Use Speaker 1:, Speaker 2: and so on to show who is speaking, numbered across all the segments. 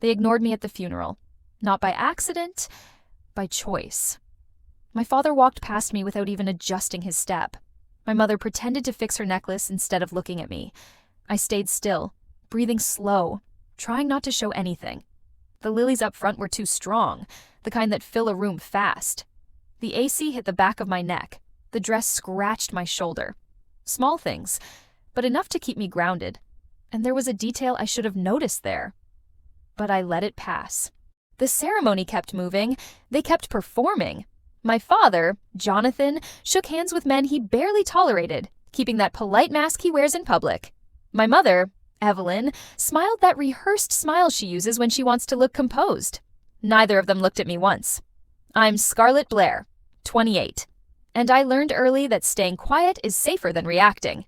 Speaker 1: They ignored me at the funeral. Not by accident, by choice. My father walked past me without even adjusting his step. My mother pretended to fix her necklace instead of looking at me. I stayed still, breathing slow, trying not to show anything. The lilies up front were too strong, the kind that fill a room fast. The AC hit the back of my neck. The dress scratched my shoulder. Small things, but enough to keep me grounded. And there was a detail I should have noticed there. But I let it pass. The ceremony kept moving. They kept performing. My father, Jonathan, shook hands with men he barely tolerated, keeping that polite mask he wears in public. My mother, Evelyn, smiled that rehearsed smile she uses when she wants to look composed. Neither of them looked at me once. I'm Scarlett Blair, 28, and I learned early that staying quiet is safer than reacting.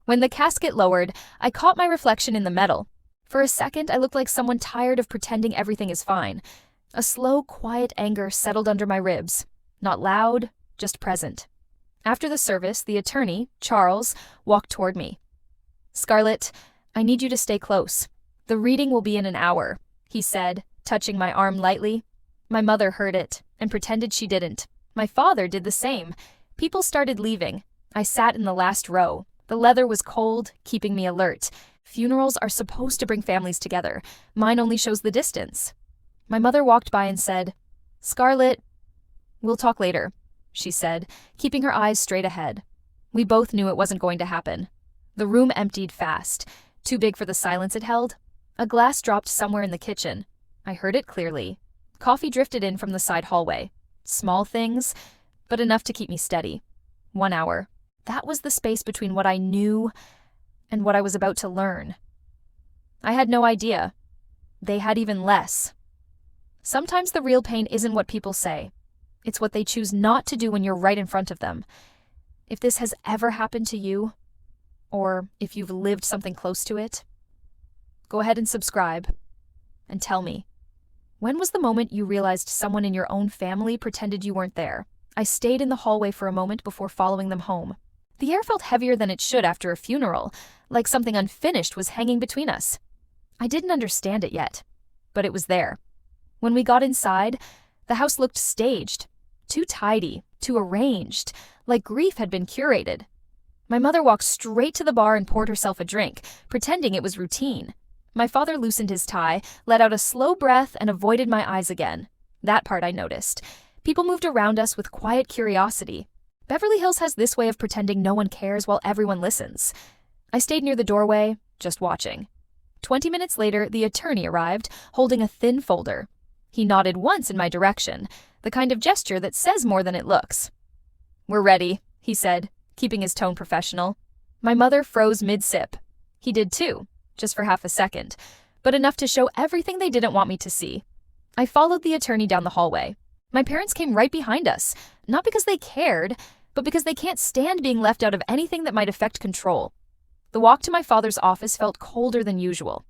Speaker 1: When the casket lowered, I caught my reflection in the metal. For a second, I looked like someone tired of pretending everything is fine. A slow, quiet anger settled under my ribs. Not loud, just present. After the service, the attorney, Charles, walked toward me. Scarlett, I need you to stay close. The reading will be in an hour, he said, touching my arm lightly. My mother heard it and pretended she didn't. My father did the same. People started leaving. I sat in the last row. The leather was cold, keeping me alert. Funerals are supposed to bring families together. Mine only shows the distance. My mother walked by and said, Scarlett, we'll talk later, she said, keeping her eyes straight ahead. We both knew it wasn't going to happen. The room emptied fast, too big for the silence it held. A glass dropped somewhere in the kitchen. I heard it clearly. Coffee drifted in from the side hallway. Small things, but enough to keep me steady. 1 hour. That was the space between what I knew and what I was about to learn. I had no idea. They had even less. Sometimes the real pain isn't what people say. It's what they choose not to do when you're right in front of them. If this has ever happened to you, or if you've lived something close to it, go ahead and subscribe and tell me. When was the moment you realized someone in your own family pretended you weren't there? I stayed in the hallway for a moment before following them home. The air felt heavier than it should after a funeral, like something unfinished was hanging between us. I didn't understand it yet, but it was there. When we got inside, the house looked staged, too tidy, too arranged, like grief had been curated. My mother walked straight to the bar and poured herself a drink, pretending it was routine. My father loosened his tie, let out a slow breath, and avoided my eyes again. That part I noticed. People moved around us with quiet curiosity. Beverly Hills has this way of pretending no one cares while everyone listens. I stayed near the doorway, just watching. 20 minutes later, the attorney arrived, holding a thin folder. He nodded once in my direction, the kind of gesture that says more than it looks. We're ready, he said, keeping his tone professional. My mother froze mid-sip. He did too, just for half a second, but enough to show everything they didn't want me to see. I followed the attorney down the hallway. My parents came right behind us, not because they cared, but because they can't stand being left out of anything that might affect control. The walk to my father's office felt colder than usual.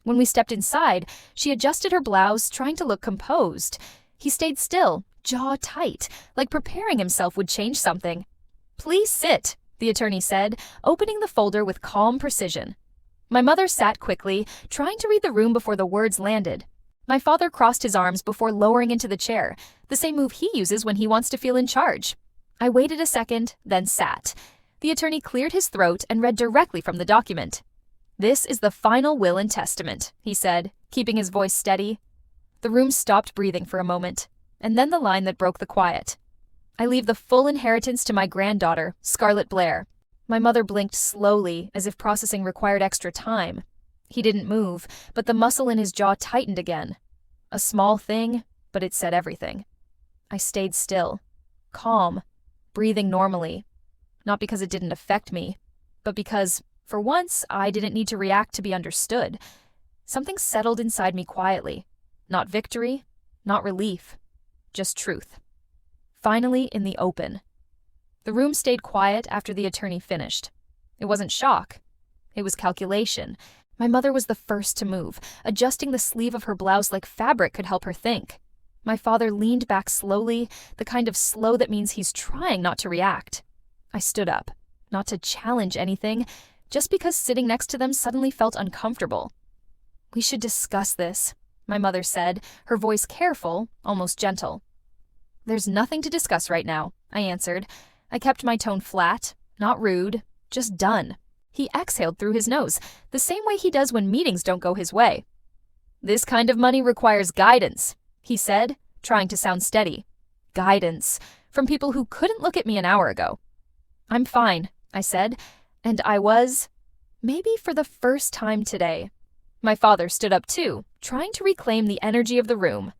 Speaker 1: When we stepped inside, she adjusted her blouse, trying to look composed. He stayed still, jaw tight, like preparing himself would change something. Please sit, the attorney said, opening the folder with calm precision. My mother sat quickly, trying to read the room before the words landed. My father crossed his arms before lowering into the chair, the same move he uses when he wants to feel in charge. I waited a second, then sat. The attorney cleared his throat and read directly from the document. This is the final will and testament, he said, keeping his voice steady. The room stopped breathing for a moment, and then the line that broke the quiet. I leave the full inheritance to my granddaughter, Scarlett Blair. My mother blinked slowly, as if processing required extra time. He didn't move, but the muscle in his jaw tightened again. A small thing, but it said everything. I stayed still, calm, breathing normally. Not because it didn't affect me, but because, for once, I didn't need to react to be understood. Something settled inside me quietly. Not victory, not relief, just truth. Finally in the open. The room stayed quiet after the attorney finished. It wasn't shock. It was calculation. My mother was the first to move, adjusting the sleeve of her blouse like fabric could help her think. My father leaned back slowly, the kind of slow that means he's trying not to react. I stood up, not to challenge anything, just because sitting next to them suddenly felt uncomfortable. We should discuss this, my mother said, her voice careful, almost gentle. There's nothing to discuss right now, I answered. I kept my tone flat, not rude, just done. He exhaled through his nose, the same way he does when meetings don't go his way. This kind of money requires guidance, he said, trying to sound steady. Guidance, from people who couldn't look at me an hour ago. I'm fine, I said, and I was, maybe for the first time today. My father stood up too, trying to reclaim the energy of the room.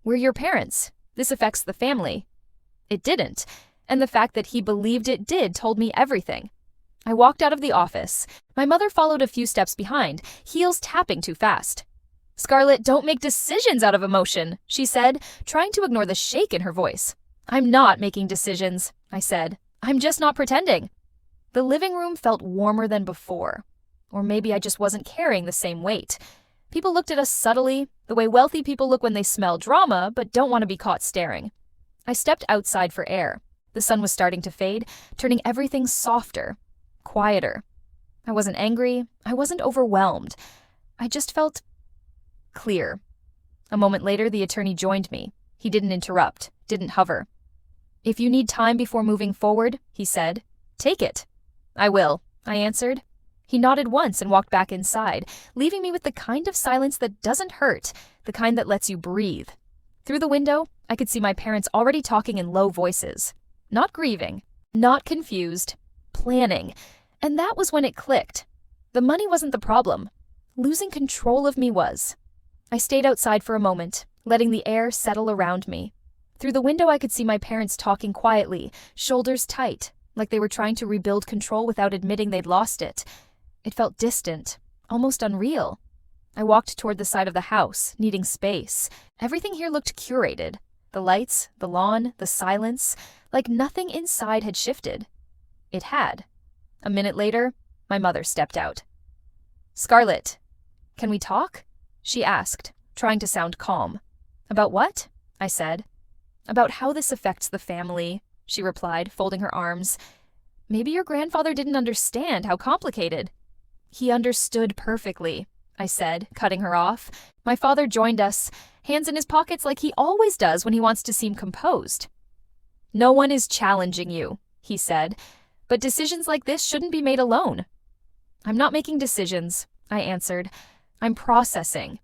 Speaker 1: We're your parents. This affects the family. It didn't, and the fact that he believed it did told me everything. I walked out of the office. My mother followed a few steps behind, heels tapping too fast. Scarlett, don't make decisions out of emotion, she said, trying to ignore the shake in her voice. I'm not making decisions, I said. I'm just not pretending. The living room felt warmer than before. Or maybe I just wasn't carrying the same weight. People looked at us subtly, the way wealthy people look when they smell drama but don't want to be caught staring. I stepped outside for air. The sun was starting to fade, turning everything softer, quieter. I wasn't angry. I wasn't overwhelmed. I just felt clear. A moment later, the attorney joined me. He didn't interrupt, didn't hover. If you need time before moving forward, he said, take it. I will, I answered. He nodded once and walked back inside, leaving me with the kind of silence that doesn't hurt, the kind that lets you breathe. Through the window, I could see my parents already talking in low voices. Not grieving, not confused, planning. And that was when it clicked. The money wasn't the problem. Losing control of me was. I stayed outside for a moment, letting the air settle around me. Through the window, I could see my parents talking quietly, shoulders tight, like they were trying to rebuild control without admitting they'd lost it. It felt distant, almost unreal. I walked toward the side of the house, needing space. Everything here looked curated. The lights, the lawn, the silence, like nothing inside had shifted. It had. A minute later, my mother stepped out. Scarlett, can we talk? She asked, trying to sound calm. About what? I said. About how this affects the family, she replied, folding her arms. Maybe your grandfather didn't understand how complicated. He understood perfectly, I said, cutting her off. My father joined us, hands in his pockets like he always does when he wants to seem composed. No one is challenging you, he said, but decisions like this shouldn't be made alone. I'm not making decisions, I answered. I'm processing.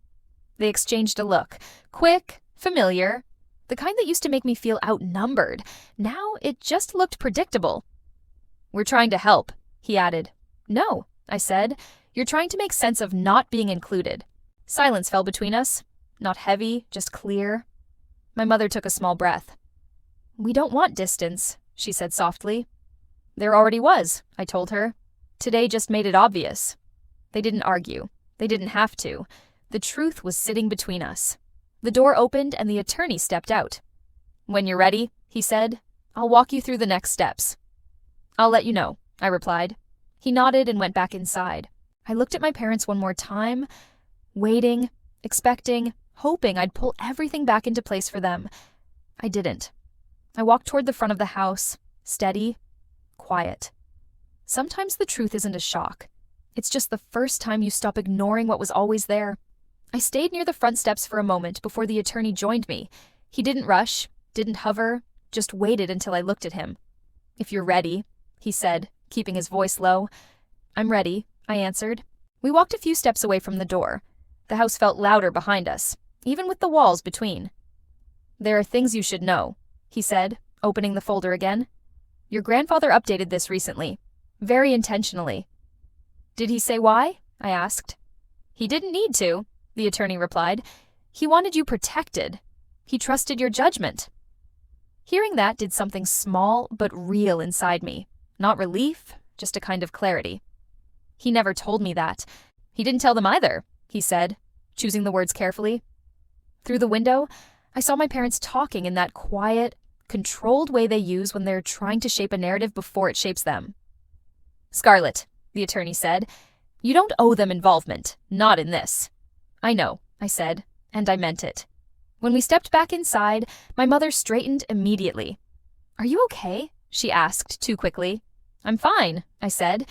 Speaker 1: They exchanged a look, quick, familiar, the kind that used to make me feel outnumbered. Now it just looked predictable. We're trying to help, he added. No, I said. You're trying to make sense of not being included. Silence fell between us. Not heavy, just clear. My mother took a small breath. We don't want distance, she said softly. There already was, I told her. Today just made it obvious. They didn't argue. They didn't have to. The truth was sitting between us. The door opened and the attorney stepped out. When you're ready, he said, I'll walk you through the next steps. I'll let you know, I replied. He nodded and went back inside. I looked at my parents one more time, waiting, expecting, hoping I'd pull everything back into place for them. I didn't. I walked toward the front of the house, steady, quiet. Sometimes the truth isn't a shock. It's just the first time you stop ignoring what was always there. I stayed near the front steps for a moment before the attorney joined me. He didn't rush, didn't hover, just waited until I looked at him. If you're ready, he said, keeping his voice low. I'm ready, I answered. We walked a few steps away from the door. The house felt louder behind us, even with the walls between. There are things you should know, he said, opening the folder again. Your grandfather updated this recently, very intentionally. Did he say why? I asked. He didn't need to, the attorney replied. He wanted you protected. He trusted your judgment. Hearing that did something small but real inside me. Not relief, just a kind of clarity. He never told me that. He didn't tell them either, he said, choosing the words carefully. Through the window, I saw my parents talking in that quiet, controlled way they use when they're trying to shape a narrative before it shapes them. Scarlett, the attorney said, you don't owe them involvement, not in this. I know, I said, and I meant it. When we stepped back inside, my mother straightened immediately. Are you okay? She asked too quickly. I'm fine, I said.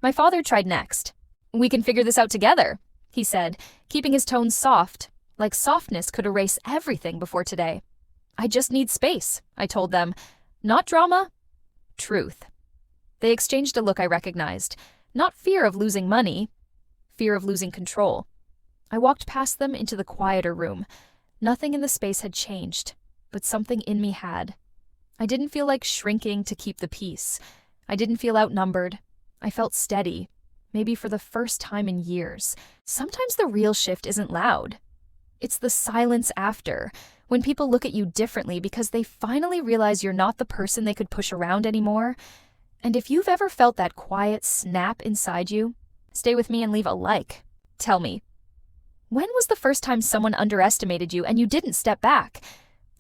Speaker 1: My father tried next. We can figure this out together, he said, keeping his tone soft, Like softness could erase everything before today. I just need space, I told them. Not drama, truth. They exchanged a look I recognized. Not fear of losing money, fear of losing control. I walked past them into the quieter room. Nothing in the space had changed, but something in me had. I didn't feel like shrinking to keep the peace. I didn't feel outnumbered. I felt steady, maybe for the first time in years. Sometimes the real shift isn't loud. It's the silence after, when people look at you differently because they finally realize you're not the person they could push around anymore. And if you've ever felt that quiet snap inside you, stay with me and leave a like. Tell me, when was the first time someone underestimated you and you didn't step back?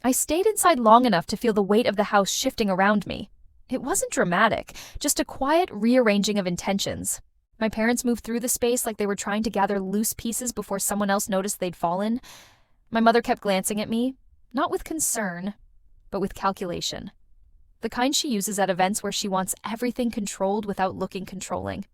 Speaker 1: I stayed inside long enough to feel the weight of the house shifting around me. It wasn't dramatic, just a quiet rearranging of intentions. My parents moved through the space like they were trying to gather loose pieces before someone else noticed they'd fallen. My mother kept glancing at me, not with concern, but with calculation. The kind she uses at events where she wants everything controlled without looking controlling.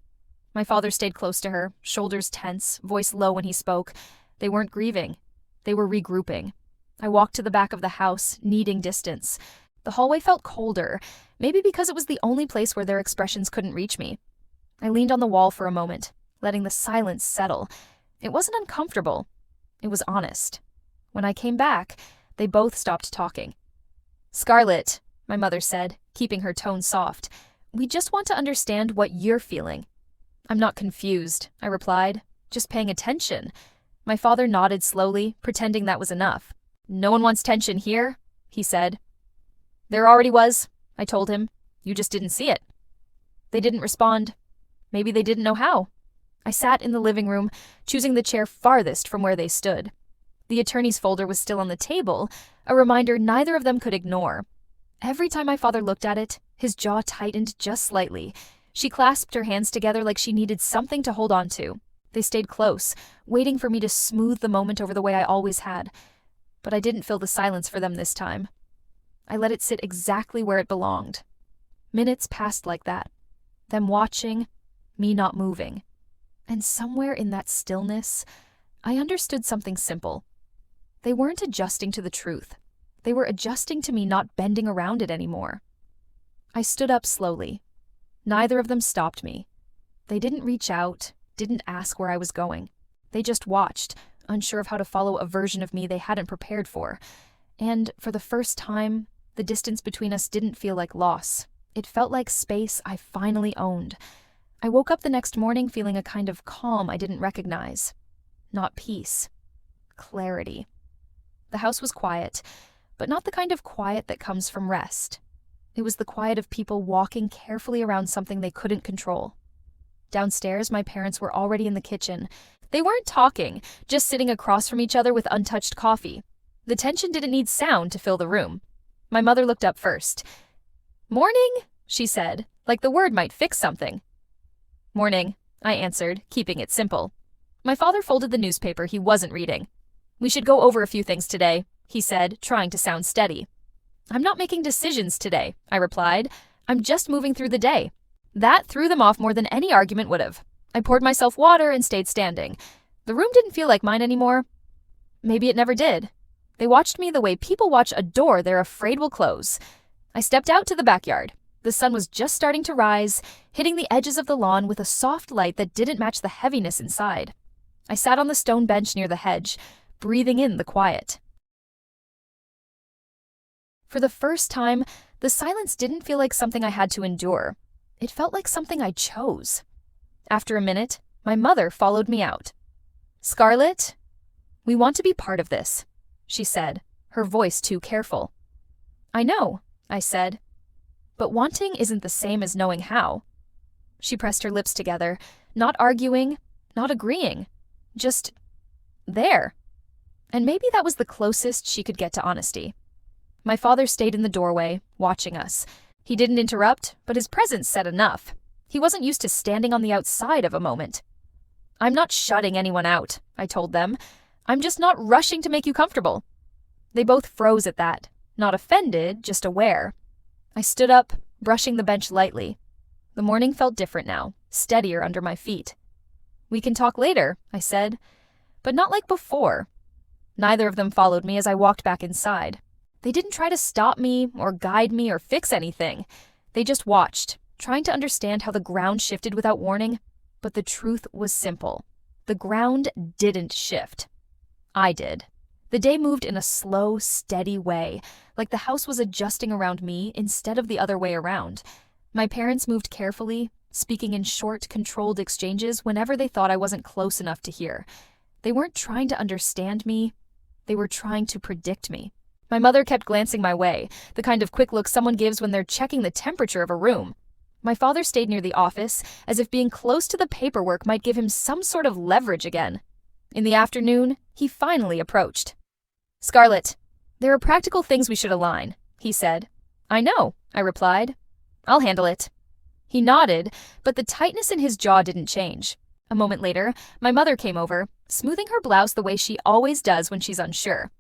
Speaker 1: My father stayed close to her, shoulders tense, voice low when he spoke. They weren't grieving. They were regrouping. I walked to the back of the house, needing distance. The hallway felt colder, maybe because it was the only place where their expressions couldn't reach me. I leaned on the wall for a moment, letting the silence settle. It wasn't uncomfortable. It was honest. When I came back, they both stopped talking. "Scarlett," my mother said, keeping her tone soft, "we just want to understand what you're feeling." "I'm not confused," I replied, "just paying attention." My father nodded slowly, pretending that was enough. "No one wants tension here," he said. "There already was," I told him. "You just didn't see it." They didn't respond. Maybe they didn't know how. I sat in the living room, choosing the chair farthest from where they stood. The attorney's folder was still on the table, a reminder neither of them could ignore. Every time my father looked at it, his jaw tightened just slightly. She clasped her hands together like she needed something to hold on to. They stayed close, waiting for me to smooth the moment over the way I always had. But I didn't fill the silence for them this time. I let it sit exactly where it belonged. Minutes passed like that. Them watching, me not moving. And somewhere in that stillness, I understood something simple. They weren't adjusting to the truth. They were adjusting to me not bending around it anymore. I stood up slowly. Neither of them stopped me. They didn't reach out, didn't ask where I was going. They just watched, unsure of how to follow a version of me they hadn't prepared for. And for the first time, the distance between us didn't feel like loss. It felt like space I finally owned. I woke up the next morning feeling a kind of calm I didn't recognize. Not peace. Clarity. The house was quiet, but not the kind of quiet that comes from rest. It was the quiet of people walking carefully around something they couldn't control. Downstairs, my parents were already in the kitchen. They weren't talking, just sitting across from each other with untouched coffee. The tension didn't need sound to fill the room. My mother looked up first. "Morning," she said, like the word might fix something. "Morning," I answered, keeping it simple. My father folded the newspaper he wasn't reading. "We should go over a few things today," he said, trying to sound steady. "I'm not making decisions today," I replied. "I'm just moving through the day." That threw them off more than any argument would have. I poured myself water and stayed standing. The room didn't feel like mine anymore. Maybe it never did. They watched me the way people watch a door they're afraid will close. I stepped out to the backyard. The sun was just starting to rise, hitting the edges of the lawn with a soft light that didn't match the heaviness inside. I sat on the stone bench near the hedge, breathing in the quiet. For the first time, the silence didn't feel like something I had to endure. It felt like something I chose. After a minute, my mother followed me out. "Scarlett, we want to be part of this," she said, her voice too careful. "I know," I said, "but wanting isn't the same as knowing how." She pressed her lips together, not arguing, not agreeing, just there. And maybe that was the closest she could get to honesty. My father stayed in the doorway, watching us. He didn't interrupt, but his presence said enough. He wasn't used to standing on the outside of a moment. "I'm not shutting anyone out," I told them. "I'm just not rushing to make you comfortable." They both froze at that, not offended, just aware. I stood up, brushing the bench lightly. The morning felt different now, steadier under my feet. "We can talk later," I said, "but not like before." Neither of them followed me as I walked back inside. They didn't try to stop me or guide me or fix anything. They just watched, trying to understand how the ground shifted without warning. But the truth was simple. The ground didn't shift. I did. The day moved in a slow, steady way, like the house was adjusting around me instead of the other way around. My parents moved carefully, speaking in short, controlled exchanges whenever they thought I wasn't close enough to hear. They weren't trying to understand me. They were trying to predict me. My mother kept glancing my way, the kind of quick look someone gives when they're checking the temperature of a room. My father stayed near the office, as if being close to the paperwork might give him some sort of leverage again. In the afternoon, he finally approached. "Scarlett, there are practical things we should align," he said. "I know," I replied. "I'll handle it." He nodded, but the tightness in his jaw didn't change. A moment later, my mother came over, smoothing her blouse the way she always does when she's unsure.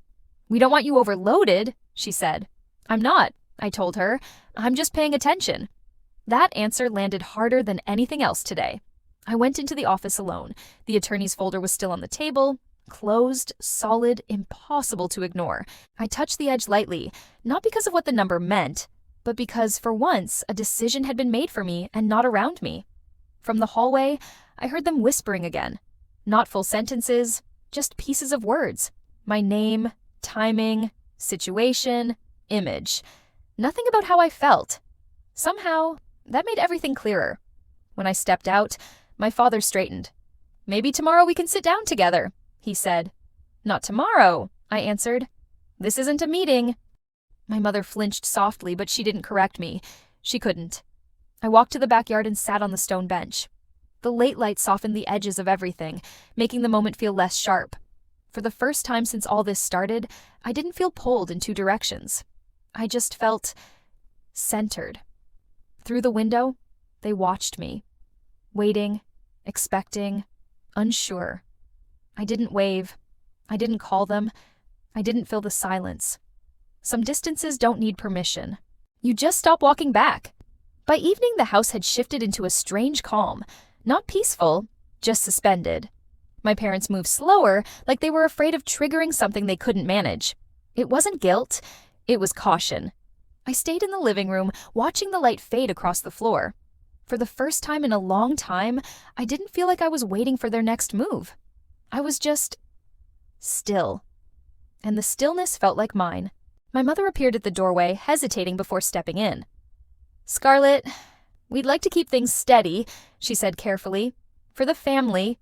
Speaker 1: "We don't want you overloaded," she said. "I'm not," I told her. "I'm just paying attention." That answer landed harder than anything else today. I went into the office alone. The attorney's folder was still on the table, closed, solid, impossible to ignore. I touched the edge lightly, not because of what the number meant, but because, for once, a decision had been made for me and not around me. From the hallway, I heard them whispering again. Not full sentences, just pieces of words. My name, timing, situation, image. Nothing about how I felt. Somehow, that made everything clearer. When I stepped out, my father straightened. "Maybe tomorrow we can sit down together," he said. "Not tomorrow," I answered. "This isn't a meeting." My mother flinched softly, but she didn't correct me. She couldn't. I walked to the backyard and sat on the stone bench. The late light softened the edges of everything, making the moment feel less sharp. For the first time since all this started, I didn't feel pulled in two directions. I just felt centered. Through the window, they watched me, waiting, expecting, unsure. I didn't wave. I didn't call them. I didn't fill the silence. Some distances don't need permission. You just stop walking back. By evening, the house had shifted into a strange calm, not peaceful, just suspended. My parents moved slower, like they were afraid of triggering something they couldn't manage. It wasn't guilt, it was caution. I stayed in the living room, watching the light fade across the floor. For the first time in a long time, I didn't feel like I was waiting for their next move. I was just still. And the stillness felt like mine. My mother appeared at the doorway, hesitating before stepping in. "Scarlett, we'd like to keep things steady," she said carefully. "For the family."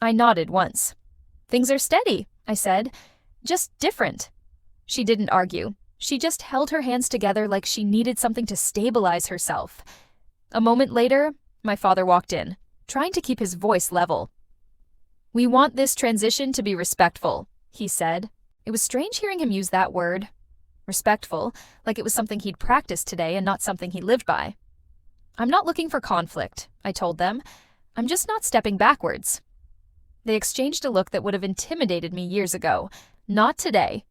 Speaker 1: I nodded once. "Things are steady," I said. "Just different." She didn't argue. She just held her hands together like she needed something to stabilize herself. A moment later, my father walked in, trying to keep his voice level. "We want this transition to be respectful," he said. It was strange hearing him use that word. Respectful, like it was something he'd practiced today and not something he lived by. "I'm not looking for conflict," I told them. "I'm just not stepping backwards." They exchanged a look that would have intimidated me years ago. Not today.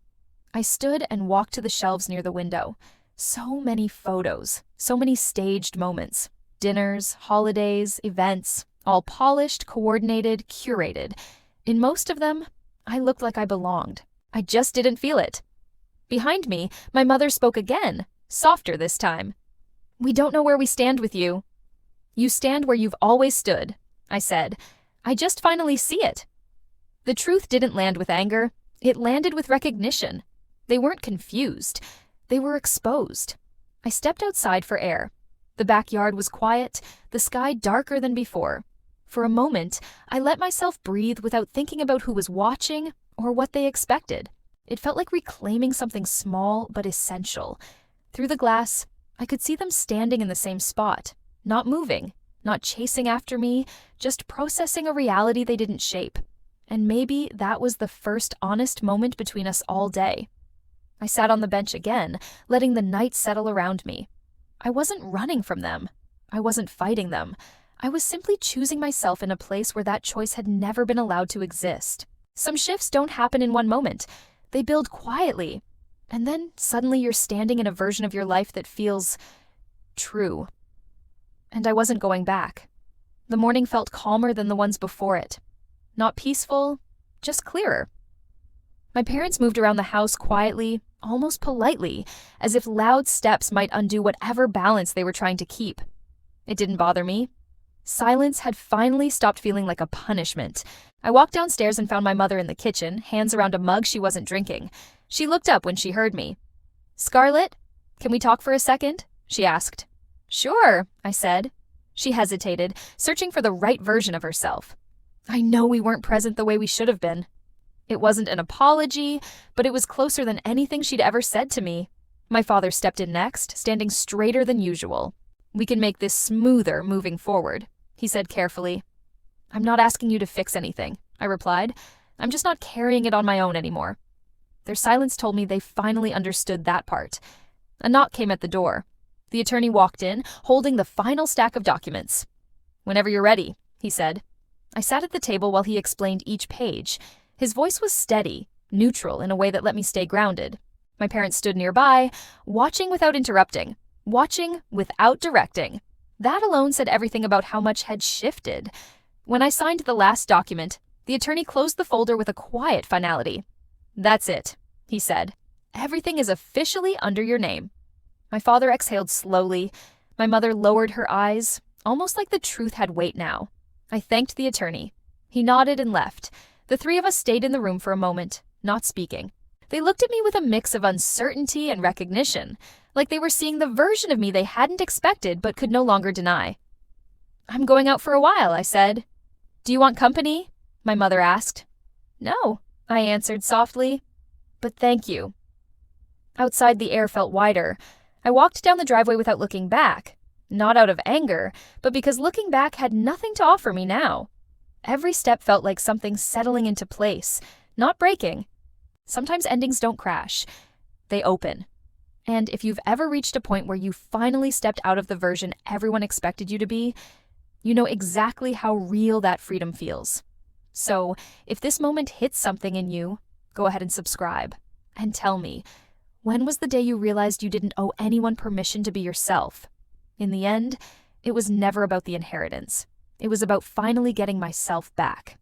Speaker 1: I stood and walked to the shelves near the window. So many photos, so many staged moments. Dinners, holidays, events, all polished, coordinated, curated. In most of them, I looked like I belonged. I just didn't feel it. Behind me, my mother spoke again, softer this time. "We don't know where we stand with you." "You stand where you've always stood," I said. "I just finally see it." The truth didn't land with anger. It landed with recognition. They weren't confused. They were exposed. I stepped outside for air. The backyard was quiet, the sky darker than before. For a moment, I let myself breathe without thinking about who was watching or what they expected. It felt like reclaiming something small but essential. Through the glass, I could see them standing in the same spot, not moving, not chasing after me, just processing a reality they didn't shape. And maybe that was the first honest moment between us all day. I sat on the bench again, letting the night settle around me. I wasn't running from them. I wasn't fighting them. I was simply choosing myself in a place where that choice had never been allowed to exist. Some shifts don't happen in one moment. They build quietly. And then suddenly you're standing in a version of your life that feels true. And I wasn't going back. The morning felt calmer than the ones before it. Not peaceful, just clearer. My parents moved around the house quietly, almost politely, as if loud steps might undo whatever balance they were trying to keep. It didn't bother me. Silence had finally stopped feeling like a punishment. I walked downstairs and found my mother in the kitchen, hands around a mug she wasn't drinking. She looked up when she heard me. "Scarlett, can we talk for a second?" she asked. "Sure," I said. She hesitated, searching for the right version of herself. I know we weren't present the way we should have been. It wasn't an apology, but it was closer than anything she'd ever said to me. My father stepped in next, standing straighter than usual. "We can make this smoother moving forward," he said carefully. "I'm not asking you to fix anything," I replied. "I'm just not carrying it on my own anymore." Their silence told me they finally understood that part. A knock came at the door. The attorney walked in, holding the final stack of documents. "Whenever you're ready," he said. I sat at the table while he explained each page. His voice was steady, neutral in a way that let me stay grounded. My parents stood nearby, watching without interrupting, watching without directing. That alone said everything about how much had shifted. When I signed the last document, the attorney closed the folder with a quiet finality. "That's it," he said. "Everything is officially under your name." My father exhaled slowly. My mother lowered her eyes, almost like the truth had weight now. I thanked the attorney. He nodded and left. The three of us stayed in the room for a moment, not speaking. They looked at me with a mix of uncertainty and recognition, like they were seeing the version of me they hadn't expected but could no longer deny. "I'm going out for a while," I said. "Do you want company?" my mother asked. "No," I answered softly, "but thank you." Outside, the air felt wider. I walked down the driveway without looking back, not out of anger, but because looking back had nothing to offer me now. Every step felt like something settling into place, not breaking. Sometimes endings don't crash. They open. And if you've ever reached a point where you finally stepped out of the version everyone expected you to be, you know exactly how real that freedom feels. So, if this moment hits something in you, go ahead and subscribe. And tell me, when was the day you realized you didn't owe anyone permission to be yourself? In the end, it was never about the inheritance. It was about finally getting myself back.